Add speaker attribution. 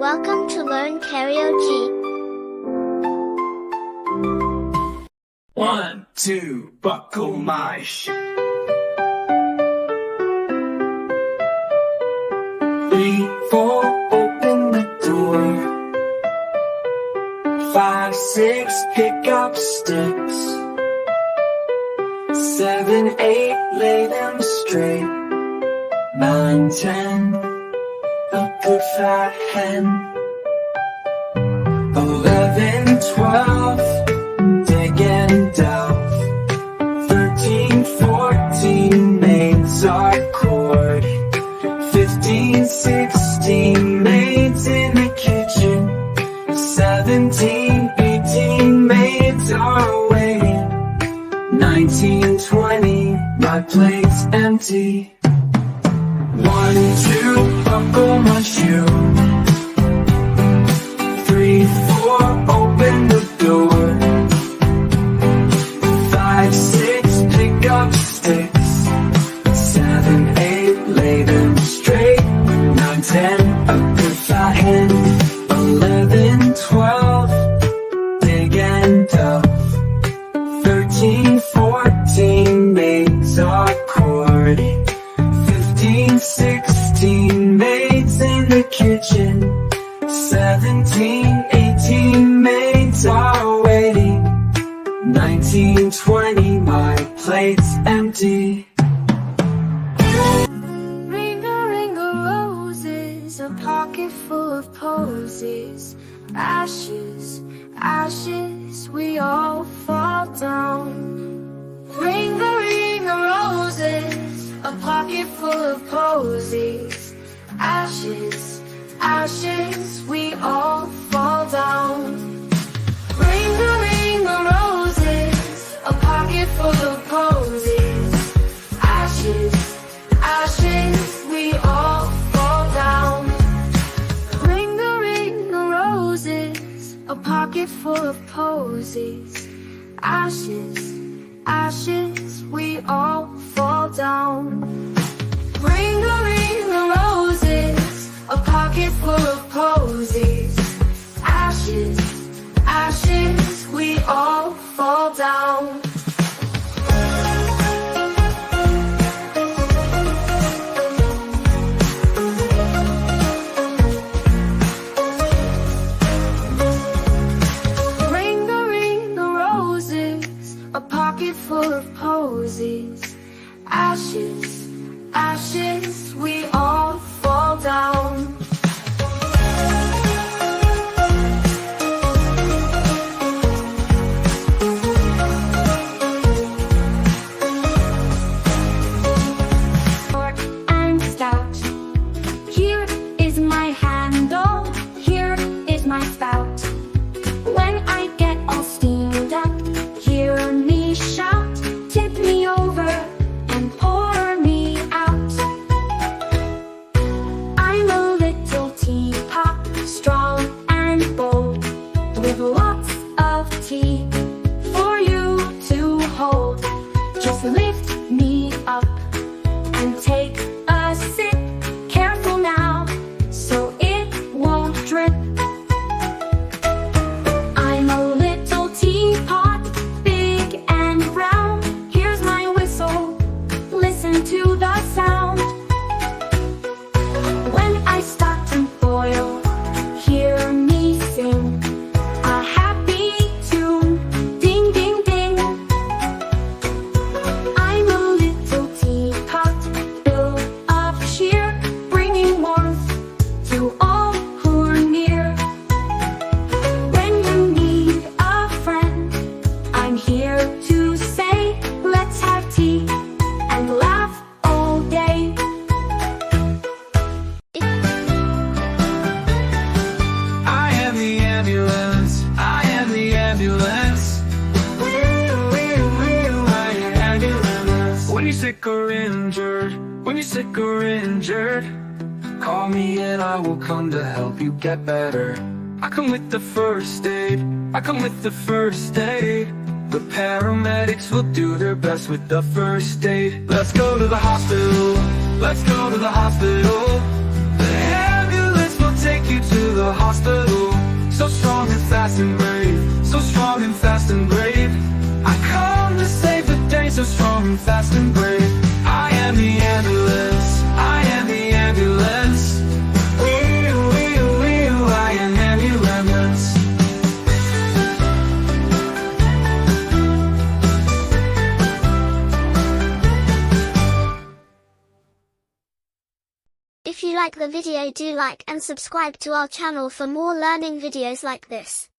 Speaker 1: Welcome to Learn Karaoke.
Speaker 2: 1, 2, buckle my shoe. 3, 4, open the door. 5, 6, pick up sticks. 7, 8, lay them straight. 9, 10, a good fat hen. 11, 12, dig and delve. 13, 14, maids are court. 15, 16, maids in the kitchen. 17, 18, maids are waiting. 19, 20, my plate's empty. 1, 2, buckle my shoe. 3, 4, open the door. 5, 6, pick up sticks. 7, 8, lay them straight. 9, 10, a good fat hen. 11, 12, dig and delve. 13, 14, maids are courting. 15, 16, maids in the kitchen. 17, 18, maids are waiting. 19, 20, my plate's empty.
Speaker 3: Roses, a pocket full of posies. Ashes, ashes, we all fall down. Ring a roses, a pocket full of posies. Ashes, ashes, we all fall down. Ring a roses, a pocket full of posies. Ashes, ashes, we all fall down. Ring a roses, a pocket full of posies. Ashes, ashes, we all fall down. Ring a roses, a pocket full of posies. Ashes, ashes, we all fall down. Ring a roses, a pocket full of posies. Ashes, ashes, we all fall down. Short and stout. Here is my handle, here is my spout. When I get all steamed up, hear me shout. Tip me over and pour me out. I'm a little teapot, strong and bold, with lots of tea for you to hold. Just lift me up and take a sip. Careful now, so it won't drip. I'm a little teapot, big and round. Here's my whistle, listen to the sound. When I start to boil, hear me sing a happy tune. Ding, ding, ding. I'm a little teapot, built of cheer, bringing warmth to all who are near. When you need a friend, I'm here to say, let's have tea and laugh all day.
Speaker 2: I am the ambulance. I am the ambulance. I am ambulance. When you're sick or injured, when you're sick or injured, call me and I will come to help you get better. I come with the first aid. I come with the first aid. The paramedics will do their best with the first aid. Let's go to the hospital. Let's go to the hospital. The ambulance will take you to the hospital. so strong and fast and brave. I am the ambulance, I am the ambulance. Wheel, wheel, wheel, I am ambulance.
Speaker 1: If you like the video, do like and subscribe to our channel for more learning videos like this.